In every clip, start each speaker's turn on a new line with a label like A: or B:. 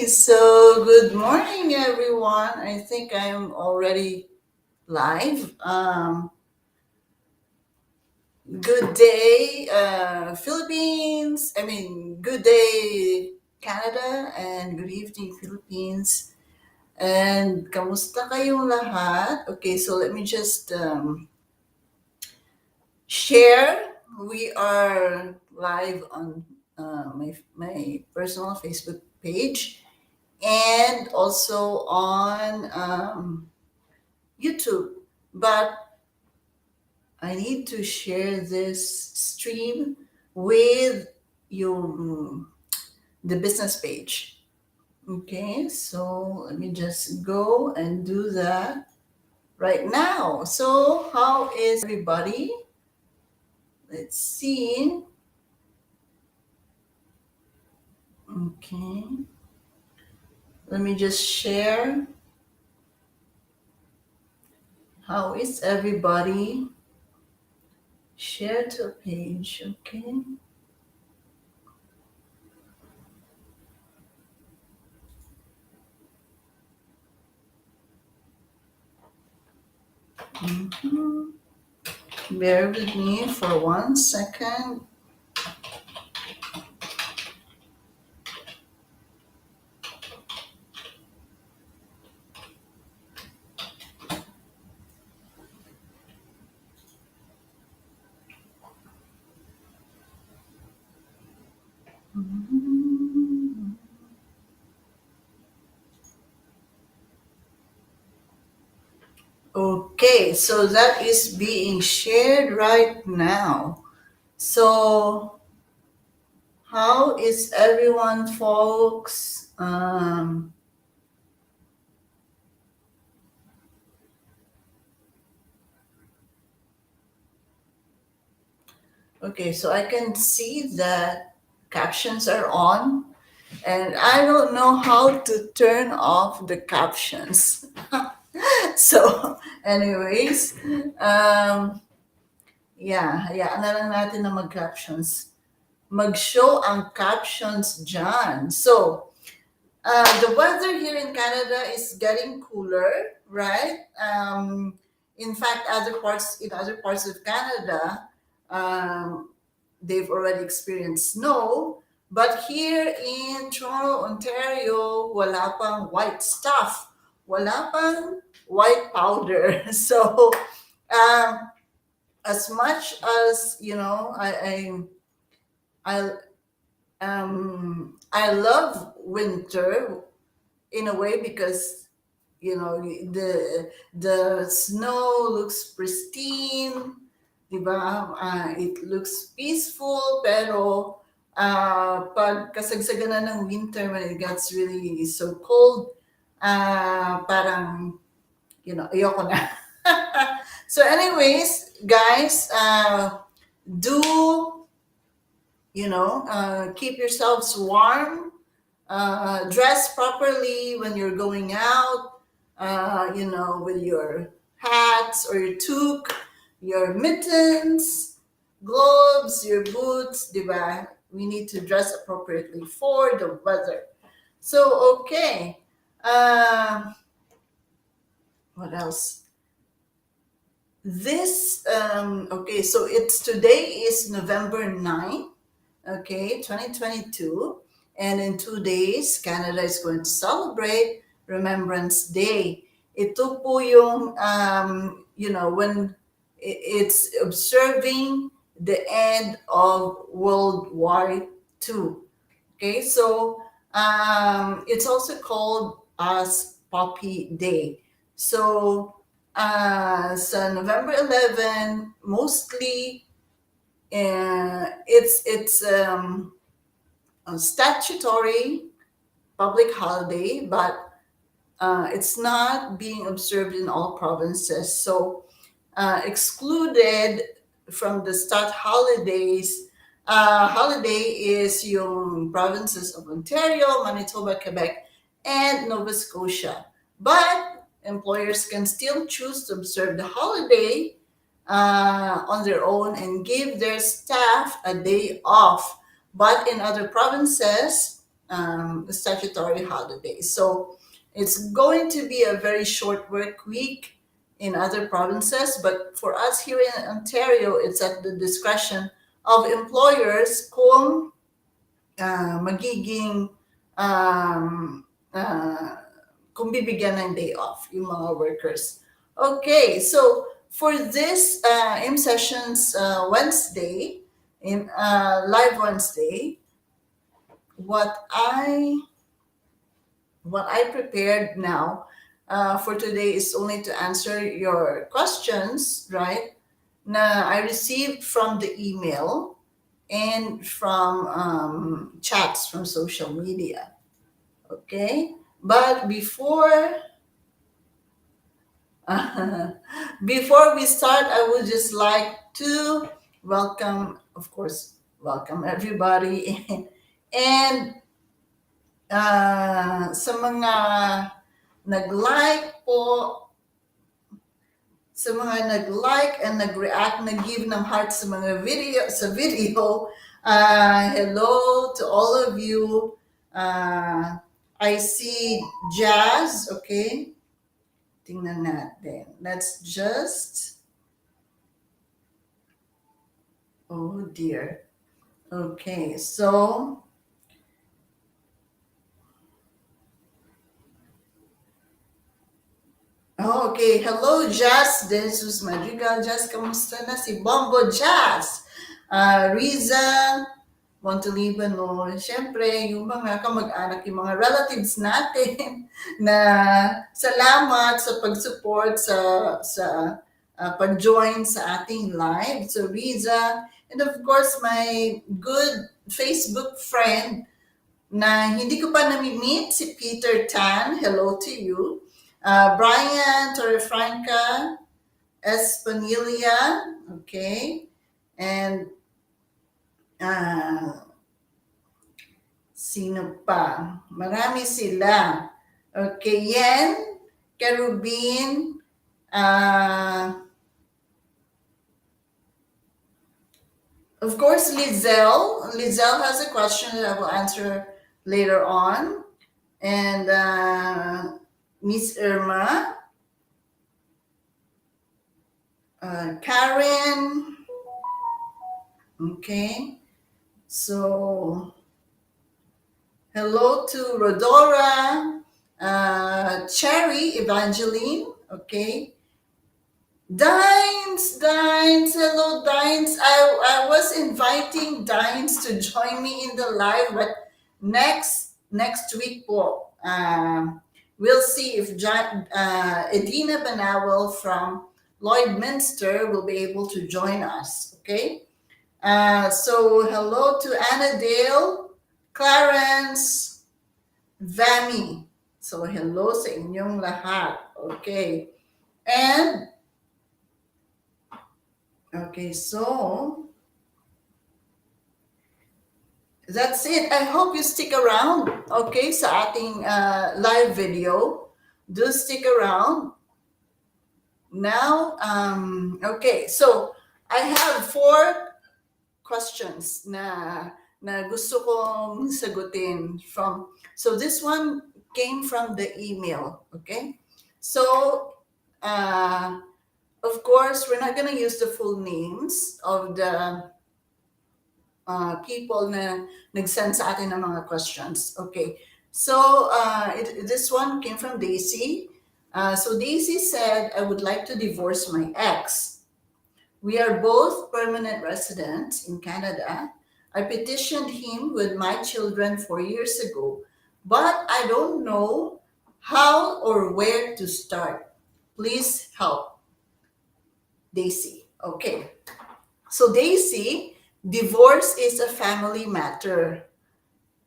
A: So good morning, everyone. I think I'm already live. Good day, Philippines. Good day, Canada, and good evening, Philippines. And kamusta kayong lahat? Okay, so let me just share. We are live on my personal Facebook page and also on YouTube. But I need to share this stream with your the business page. Okay, so let me just go and do that right now. So how is everybody? Let's see. Okay, let me just share. How is everybody? Share to a page. Okay. Mhm. Bear with me for 1 second. Okay, so that is being shared right now. So, how is everyone, folks? Okay, so I can see that captions are on, and I don't know how to turn off the captions. So, anyways, um, yeah, hayaan na lang natin na mag-captions. Mag-show ang captions dyan. So, the weather here in Canada is getting cooler, right? In fact, other parts of Canada, um, they've already experienced snow. But here in Toronto, Ontario, wala pang white stuff. Wala pang white powder. So, um, as much as I I love winter in a way because the snow looks pristine, diba? It looks peaceful, pero pag kasagsagan na ng winter when it gets really so cold, parang ayoko na. So anyways, guys, do keep yourselves warm, dress properly when you're going out, with your hats or your toque, your mittens, gloves, your boots, diba? We need to dress appropriately for the weather. So, okay. What else? Okay, so today is November 9th, okay, 2022. And in 2 days, Canada is going to celebrate Remembrance Day. Ito po yung, when it's observing the end of World War II. Okay, so it's also called as Poppy Day. So, sa November 11, mostly it's a statutory public holiday, but it's not being observed in all provinces. So, excluded from the stat holiday is yung provinces of Ontario, Manitoba, Quebec, and Nova Scotia. But employers can still choose to observe the holiday on their own and give their staff a day off. But in other provinces, statutory holidays. So it's going to be a very short work week in other provinces, but for us here in Ontario, it's at the discretion of employers kung magiging um, uh, kung bibigyan ng day off yung mga workers. Okay, so for this ImmSessions Wednesday, in Live Wednesday, what I prepared now for today is only to answer your questions, right? Na I received from the email and from chats from social media. Okay, but before we start, I would just like to welcome, of course, welcome everybody, and sa mga nag-like po, sa mga nag-like and nag-react, nag-give ng heart sa mga video, hello to all of you. I see Jazz, okay? Tingnan natin. Let's just, oh dear. Okay, so, okay. Hello, Jazz. Jesus Madrigal. Jazz, kamusta na si Bombo Jazz? Riza, Montaliban, no? Siyempre, yung mga kamag-anak, yung mga relatives natin na salamat sa pag-support sa pag-join sa ating live. So, Riza, and of course, my good Facebook friend na hindi ko pa nami-meet, si Peter Tan. Hello to you. Brian Torrefranca Espanilia, okay, and sino pa? Marami sila. Okay, Yen, Kerubin, of course, Lizelle. Lizelle has a question that I will answer later on. And Miss Irma, Karen, okay. So, hello to Rodora, Cherry, Evangeline, okay. Dines, hello Dines. I was inviting Dines to join me in the live, but next week po, we'll see if Edina Banawel from Lloydminster will be able to join us, okay? So hello to Anna Dale, Clarence, Vami. So hello sa inyong lahat, okay? And okay, so that's it. I hope you stick around, okay, sa ating live video. Do stick around. Now, okay, so I have 4 questions na gusto kong sagutin from. So this one came from the email, okay? So, of course, we're not going to use the full names of the people na nag-send sa atin ng mga questions. Okay. So, this one came from Daisy. So Daisy said, I would like to divorce my ex. We are both permanent residents in Canada. I petitioned him with my children 4 years ago, but I don't know how or where to start. Please help. Daisy. Okay. So Daisy, divorce is a family matter.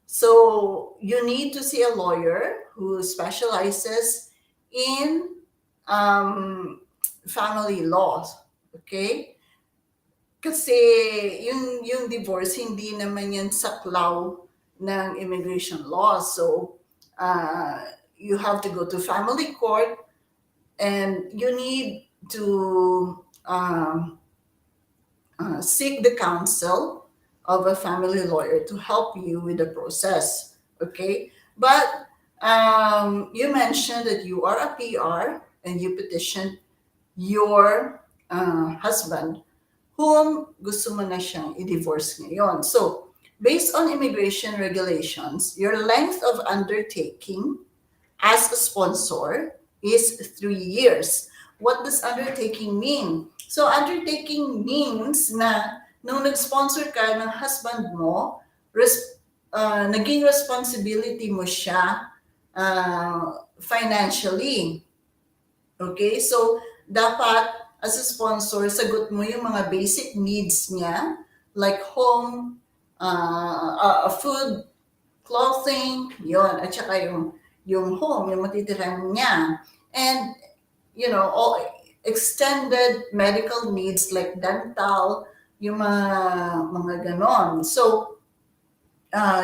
A: So you need to see a lawyer who specializes in family law. Okay? Kasi yung divorce, hindi naman yan saklaw ng immigration law. So you have to go to family court and you need to seek the counsel of a family lawyer to help you with the process. Okay, but you mentioned that you are a PR and you petitioned your husband whom gusto mo na siyang i-divorce ngayon. So, based on immigration regulations, your length of undertaking as a sponsor is 3 years. What does undertaking mean? So, undertaking means na nung nag-sponsor ka ng husband mo, naging responsibility mo siya financially. Okay? So, dapat as a sponsor, sagot mo yung mga basic needs niya like home, food, clothing, yon at saka yung home, yung matitirahan niya. And, all extended medical needs like dental, yung mga ganon. So,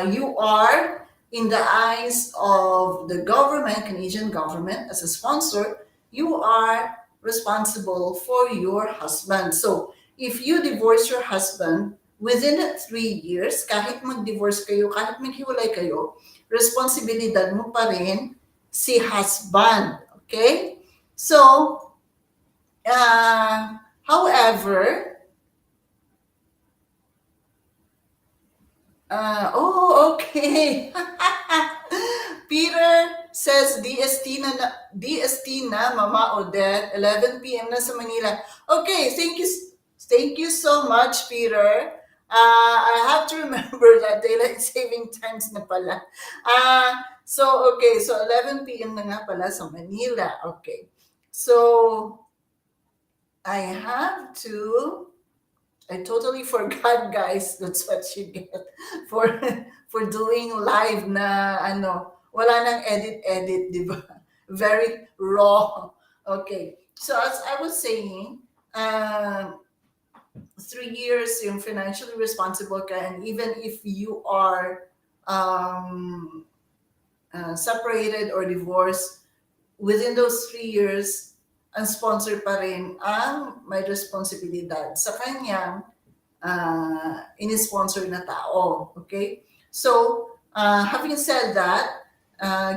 A: you are, in the eyes of the government, Canadian government, as a sponsor, you are responsible for your husband. So, if you divorce your husband within 3 years, kahit mag-divorce kayo, kahit maghiwalay kayo, responsibilidad mo pa rin si husband. Okay? So, however, okay. Peter says DST na Mama Odette, 11 p.m. na sa Manila. Okay, thank you so much, Peter. I have to remember that daylight saving times na pala. So 11 p.m. na nga pala sa Manila. Okay. So I totally forgot, guys. That's what you get for for doing live na wala nang edit, di ba? Very raw. Okay. So as I was saying, 3 years yung financially responsible ka, and even if you are separated or divorced, within those 3 years, ang sponsor pa rin ang may responsibilidad sa kanyang in-sponsor na tao. Okay? So, having said that,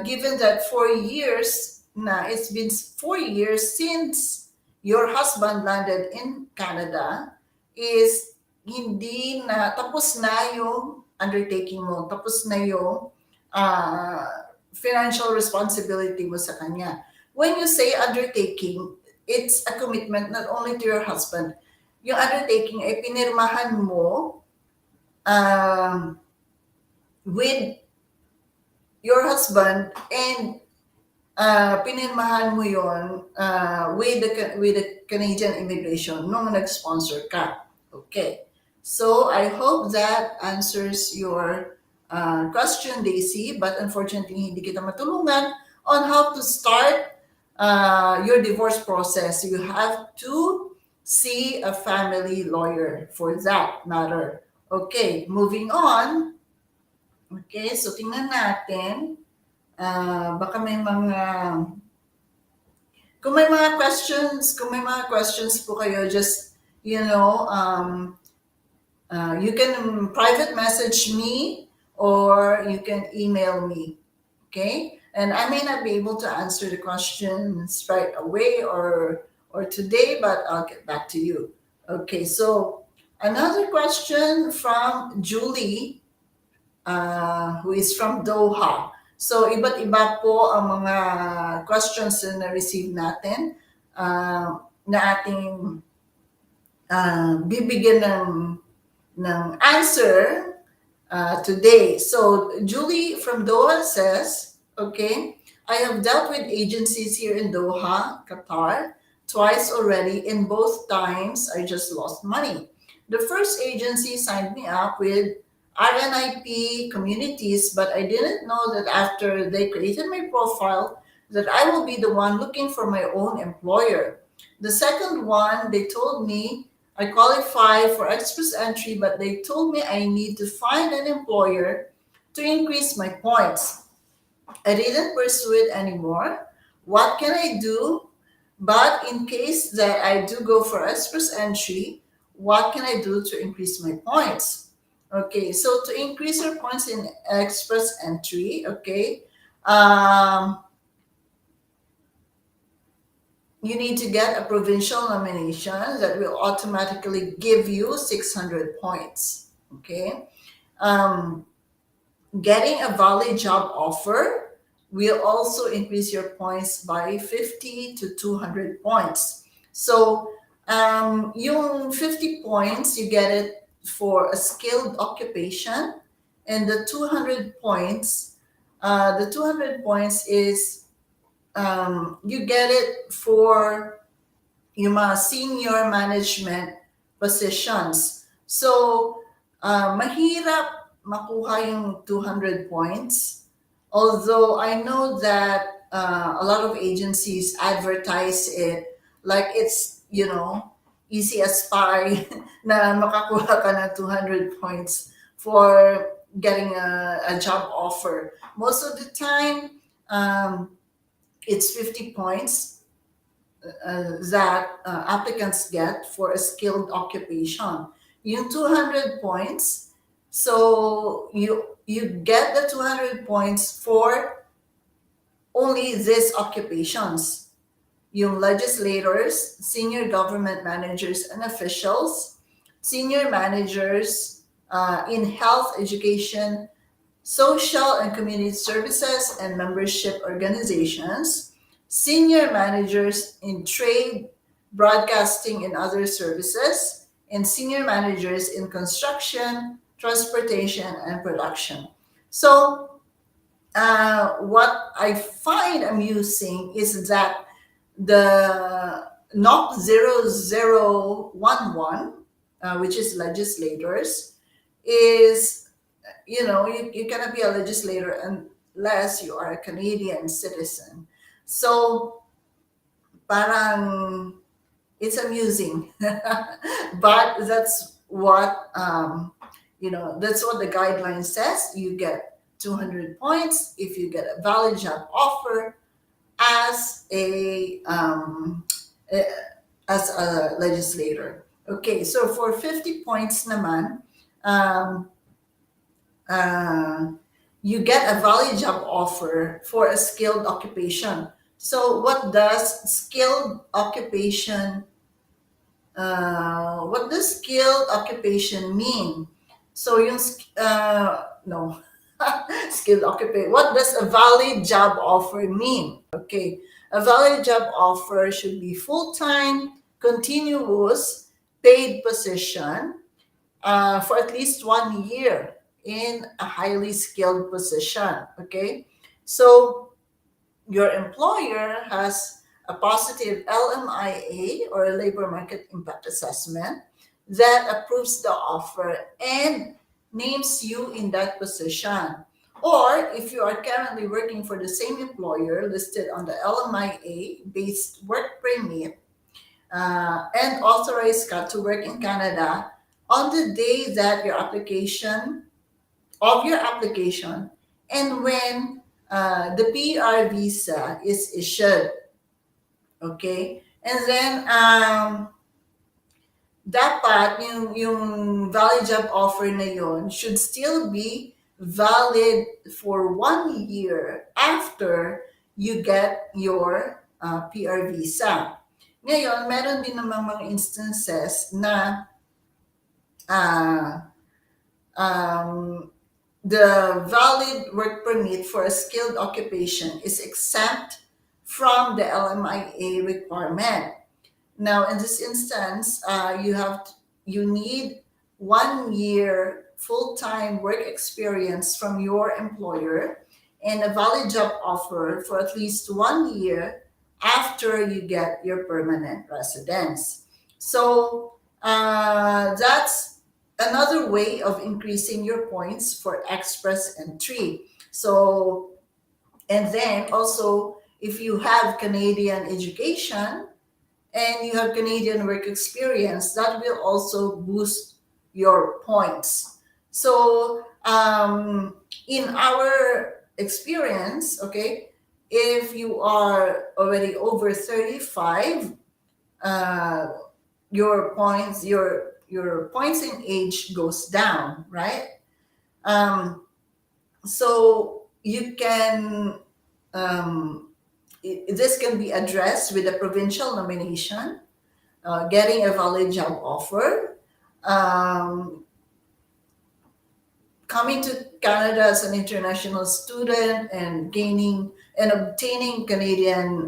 A: given that 4 years na, it's been 4 years since your husband landed in Canada, is hindi na, tapos na yung undertaking mo, tapos na yung financial responsibility mo sa kanya. When you say undertaking, it's a commitment not only to your husband. Yung undertaking ay pinirmahan mo with your husband, and pinirmahan mo yon with the Canadian immigration nung nag-sponsor ka. Okay. So I hope that answers your question, Daisy, but unfortunately hindi kita matulungan on how to start your divorce process. You have to see a family lawyer for that matter. Okay, moving on. Okay, so tingnan natin. Baka may kung may mga questions po kayo, just, you can private message me or you can email me. Okay? And I may not be able to answer the questions right away or today, but I'll get back to you. Okay, so another question from Julie, who is from Doha. So, iba't iba po ang mga questions na na-receive natin na ating bibigyan ng answer today. So, Julie from Doha says, okay, I have dealt with agencies here in Doha, Qatar, twice already. In both times, I just lost money. The first agency signed me up with RNIP communities, but I didn't know that after they created my profile, that I will be the one looking for my own employer. The second one, they told me I qualify for express entry, but they told me I need to find an employer to increase my points. I didn't pursue it anymore. What can I do? But in case that I do go for express entry, what can I do to increase my points? Okay, so to increase your points in express entry, okay, um, you need to get a provincial nomination that will automatically give you 600 points. Okay, um, getting a valid job offer will also increase your points by 50 to 200 points. So, yung 50 points, you get it for a skilled occupation, and the 200 points is you get it for yung mga senior management positions. So, mahirap makuha yung 200 points. Although I know that a lot of agencies advertise it like it's, easy as pie na makakuha ka ng 200 points for getting a job offer. Most of the time, it's 50 points that applicants get for a skilled occupation. Yung 200 points, so you get the 200 points for only these occupations. Yung legislators, senior government managers and officials, senior managers in health, education, social and community services and membership organizations, senior managers in trade, broadcasting, and other services, and senior managers in construction, transportation, and production. So, what I find amusing is that the NOC 0011, which is legislators, is you cannot be a legislator unless you are a Canadian citizen. So parang it's amusing, but that's what the guideline says. You get 200 points if you get a valid job offer as a as a legislator. Okay, so for 50 points naman, um, uh, you get a valid job offer for a skilled occupation. So, what does skilled occupation mean? So, no, skilled occupation. What does a valid job offer mean? Okay, a valid job offer should be full time, continuous, paid position for at least 1 year in a highly skilled position. Okay, so your employer has a positive LMIA or a labor market impact assessment that approves the offer and names you in that position. Or if you are currently working for the same employer listed on the LMIA based work permit, and authorized ka to work in Canada on the day that your application and when the PR visa is issued. Okay? And then, dapat yung valid job offer na yon should still be valid for 1 year after you get your PR visa. Ngayon, meron din namang mga instances na uh, um, the valid work permit for a skilled occupation is exempt from the LMIA requirement. Now, in this instance, you need 1 year full-time work experience from your employer and a valid job offer for at least 1 year after you get your permanent residence. So that's another way of increasing your points for express entry. So, and then also, if you have Canadian education, and you have Canadian work experience, that will also boost your points. So, in our experience, okay, if you are already over 35, uh, your points, your points in age goes down, right? Um, so you can this can be addressed with a provincial nomination, getting a valid job offer, um, coming to Canada as an international student, and gaining and obtaining Canadian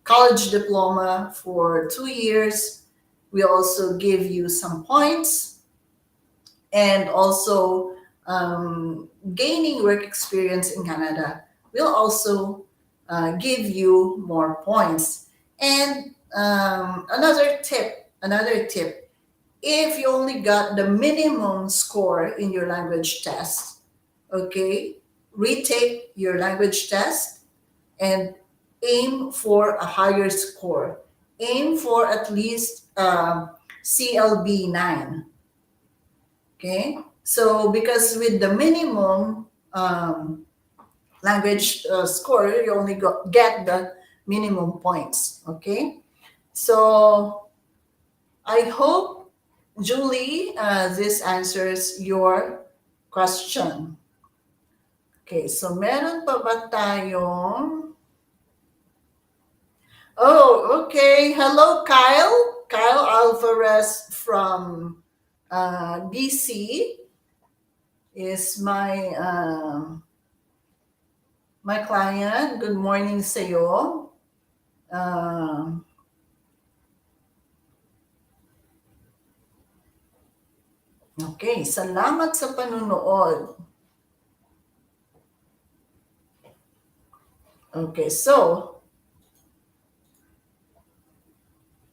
A: college diploma for 2 years. We also give you some points, and also gaining work experience in Canada will also give you more points. And another tip, if you only got the minimum score in your language test, okay, retake your language test and aim for a higher score. Aim for at least CLB 9. Okay, so because with the minimum language score, you only get the minimum points. Okay, so I hope, Julie, this answers your question. Okay, so meron pa ba tayong... Oh, okay. Hello, Kyle. Kyle Alvarez from BC is my client. Good morning sa'yo. Okay, salamat sa panunood. Okay, so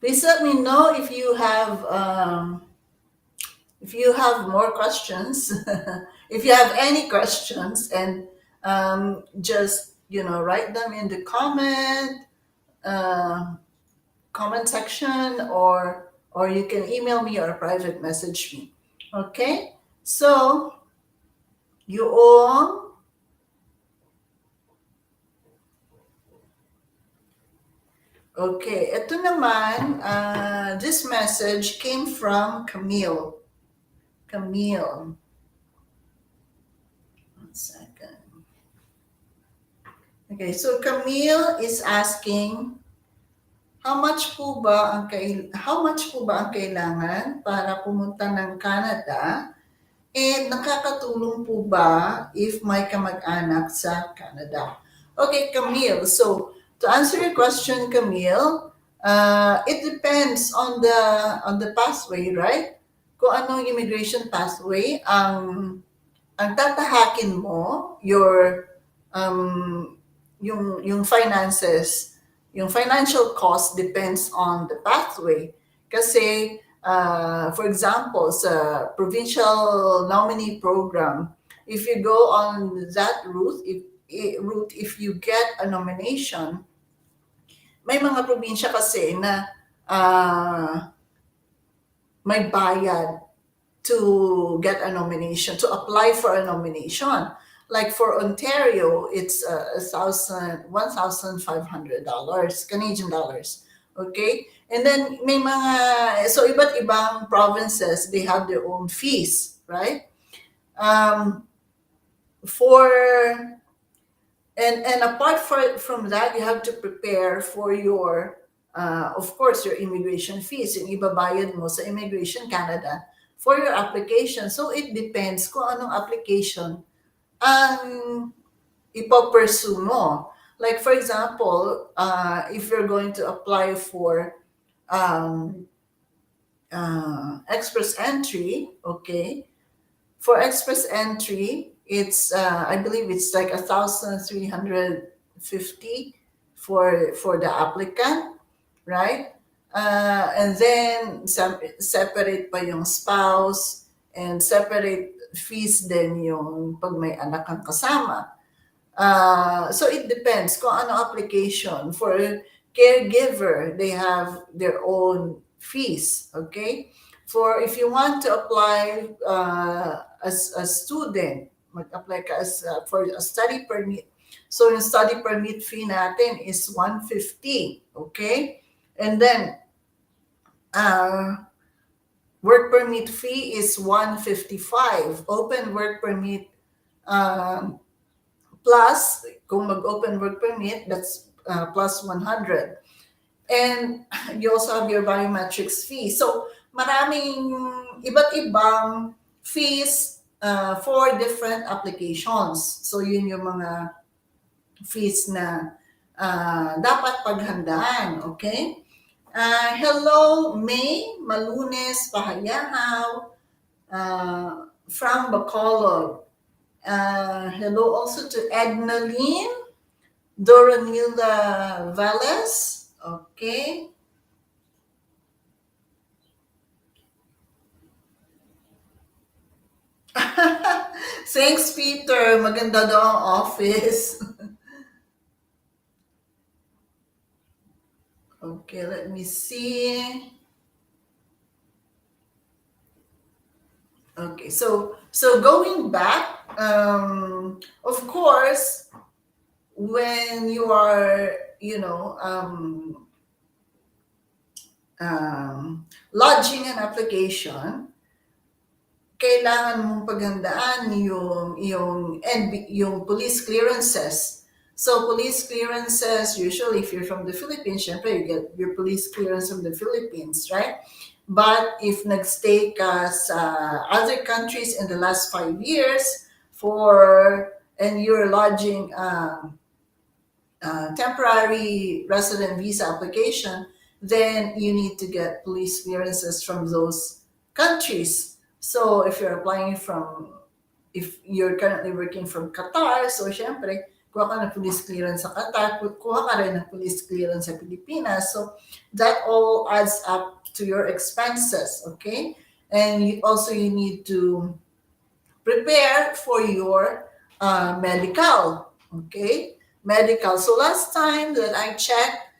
A: please let me know if you have more questions, if you have any questions, and just write them in the uh, comment section, or you can email me or private message me. Okay, so you all. Okay, ito naman, this message came from Camille. Camille. One second. Okay, so Camille is asking, how much po ba ang kailangan para pumunta ng Canada? And nakakatulong po ba if may kamag-anak sa Canada? Okay, Camille. So to answer your question, Camille, it depends on the pathway, right? Kung anong immigration pathway ang tatahakin mo, um, yung finances, yung financial cost depends on the pathway. Kasi, for example, sa provincial nominee program, if you go on that if you get a nomination, may mga probinsya kasi na may bayad to get a nomination, to apply for a nomination. Like for Ontario, it's $1,500 Canadian dollars. Okay, and then may mga iba't ibang provinces, they have their own fees, right? For and apart from that, you have to prepare for your of course your immigration fees, yung ibabayad mo sa Immigration Canada for your application. So it depends kung anong application ang ipopursue mo. Like for example, if you're going to apply for express entry, okay, for express entry, it's I believe it's like 1,350 for the applicant, right? And then separate pa yung spouse, and separate fees din yung pag may anak kang kasama. So it depends kung ano application. For caregiver, they have their own fees, okay? For if you want to apply as a student, mag-apply ka for a study permit. So yung study permit fee natin is 150, okay? And then work permit fee is 155. Open work permit um, plus, kung mag-open work permit, that's plus 100. And you also have your biometrics fee. So maraming iba't ibang fees for different applications. So yun yung mga fees na dapat paghandaan. Okay? Hello, May Malunes Pahayahaw from Bacolod. Hello also to Edna Lynn Doranilda Valles. Okay. Thanks, Peter. Maganda daw ang office. Okay, let me see. Okay, so going back, of course, when you are, lodging an application, kailangan mong paghandaan yung police clearances. So police clearances, usually if you're from the Philippines, syempre you get your police clearance from the Philippines, right? But if nagstay ka sa other countries in the last 5 years and you're lodging temporary resident visa application, then you need to get police clearances from those countries. So if you're currently working from Qatar, so syempre, kuha ka ng police clearance sa Qatar, kuha ka rin ng police clearance sa Pilipinas. So that all adds up to your expenses, okay? And you need to prepare for your medical, okay? Medical. So last time that I checked,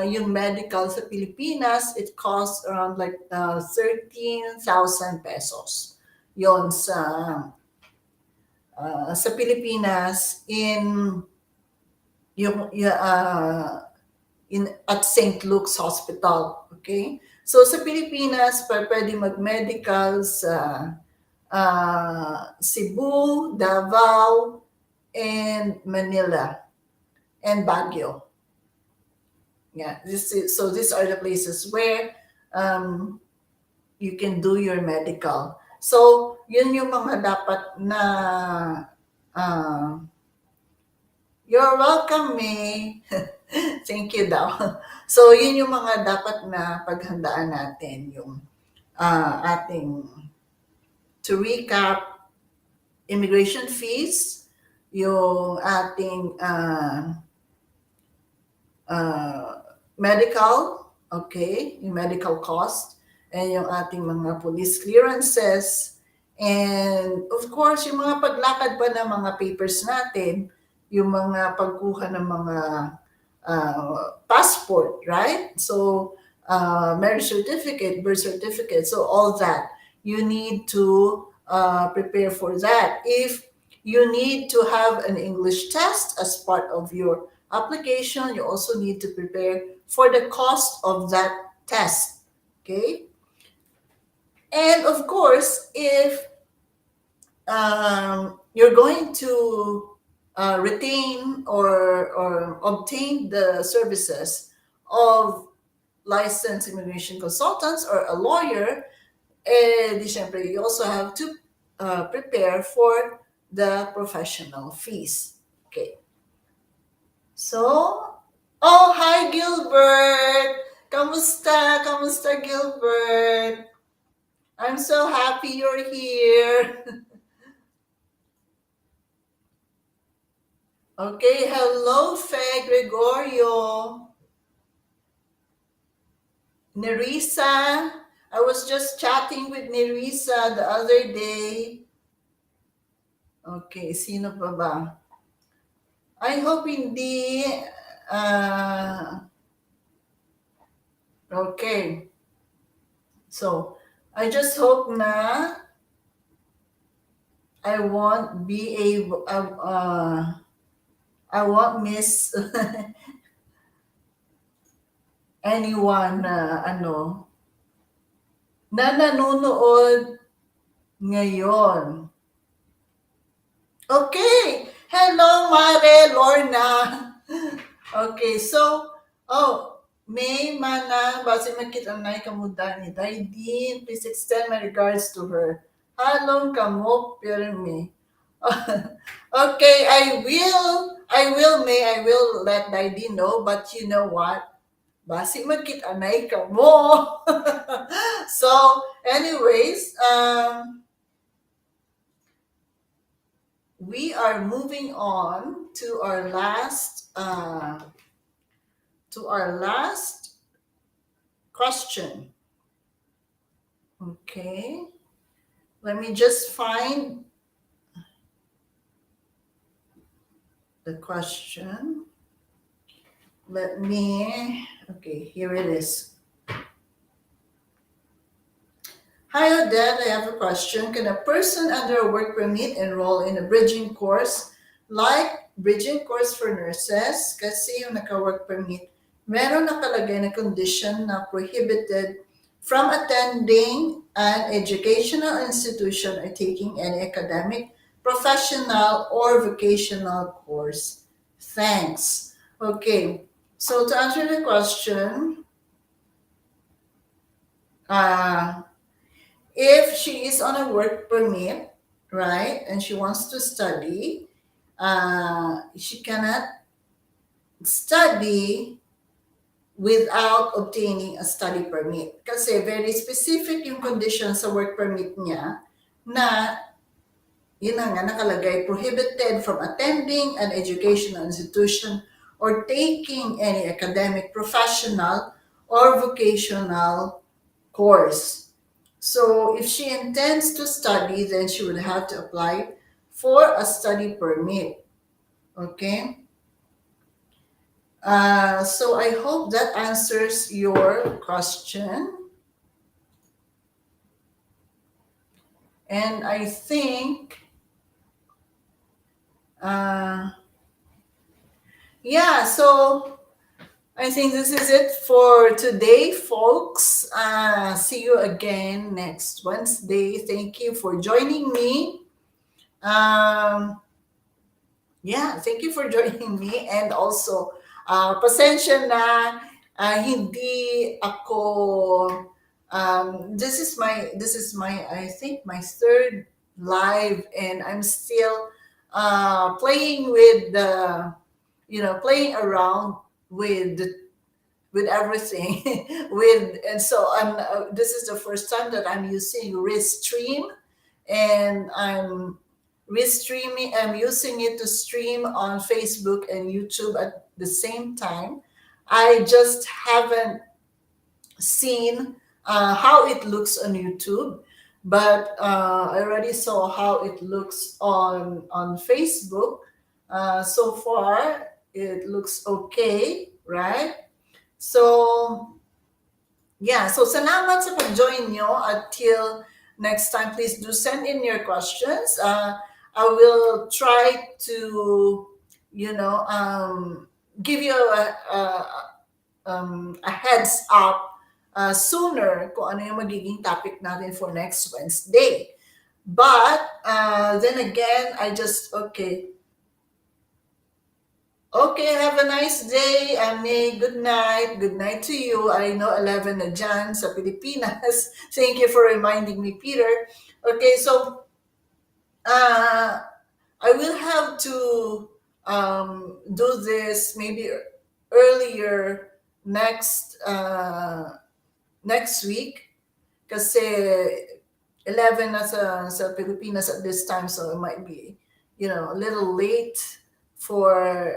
A: yung medical sa Pilipinas, it costs around like 13,000 pesos. Yon sa Pilipinas at St. Luke's Hospital, okay? So sa Pilipinas, pwede mag-medical sa Cebu, Davao, and Manila, and Baguio. Yeah, these are the places where you can do your medical. So, yun yung mga dapat na you're welcome, May. Thank you daw. So, yun yung mga dapat na paghandaan natin, yung ating, to recap, immigration fees, yung ating medical, okay, yung medical cost, and yung ating mga police clearances, and of course, yung mga paglakad pa ng mga papers natin, yung mga pagkuha ng mga passport, right? So, marriage certificate, birth certificate, so all that. You need to prepare for that. If you need to have an English test as part of your application, you also need to prepare for the cost of that test, okay? And of course, if you're going to retain or obtain the services of licensed immigration consultants or a lawyer, di syempre, you also have to prepare for the professional fees. Okay. So, oh, hi Gilbert! Kamusta? Kamusta, Gilbert? I'm so happy you're here. Okay, hello, Fe Gregorio. Nerissa. I was just chatting with Nerissa the other day. Okay, sino pa ba? I hope hindi. Okay. So, I just hope na I won't be able, I won't miss anyone, na nanonood ngayon. Okay. Hello, Mare Lorna. Okay, so, May Manang, base makita na kamuda ni Daidin, please extend my regards to her. Halong kamo, pirmi. Okay, I will let Daidin know, but you know what? Basi magkita na mo. So, anyways, we are moving on to our last question. Okay, let me just find the question. Okay, here it is. Hi Odette, I have a question. Can a person under a work permit enroll in a bridging course like bridging course for nurses? Kasi yung naka-work permit, meron nakalagay na condition na prohibited from attending an educational institution or taking any academic, professional, or vocational course. Thanks. Okay, so to answer the question, if she is on a work permit, right, and she wants to study, she cannot study without obtaining a study permit. Kasi very specific yung condition sa work permit niya na yun na nga nakalagay, prohibited from attending an educational institution or taking any academic, professional, or vocational course. So if she intends to study, then she would have to apply for a study permit. Okay? So I hope that answers your question. And I think, so I think this is it for today, folks. See you again next Wednesday. Thank you for joining me. Thank you for joining me. And also, pasensya na hindi ako, this is my I think my third live, and I'm still playing with the, playing around with everything and so this is the first time that I'm using Restream, and I'm using it to stream on Facebook and YouTube at the same time. I just haven't seen how it looks on YouTube, but I already saw how it looks on Facebook. So far it looks okay, right? So so salamat sa pag-join nyo. Until next time, please do send in your questions. I will try to, give you a heads up sooner kung ano yung magiging topic natin for next Wednesday. But then again, Okay, have a nice day, May. Good night. Good night to you. I know 11 na dyan sa Pilipinas. Thank you for reminding me, Peter. Okay, so I will have to do this maybe earlier next week kasi 11 na sa Pilipinas at this time, so it might be, a little late for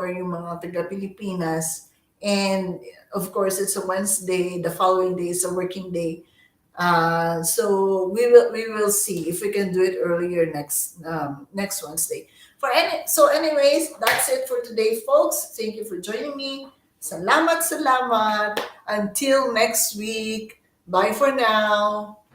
A: yung mga taga-Pilipinas. And of course, it's a Wednesday. The following day is a working day. So we will see if we can do it earlier next Wednesday. Anyways, that's it for today, folks. Thank you for joining me. Salamat, salamat. Until next week. Bye for now.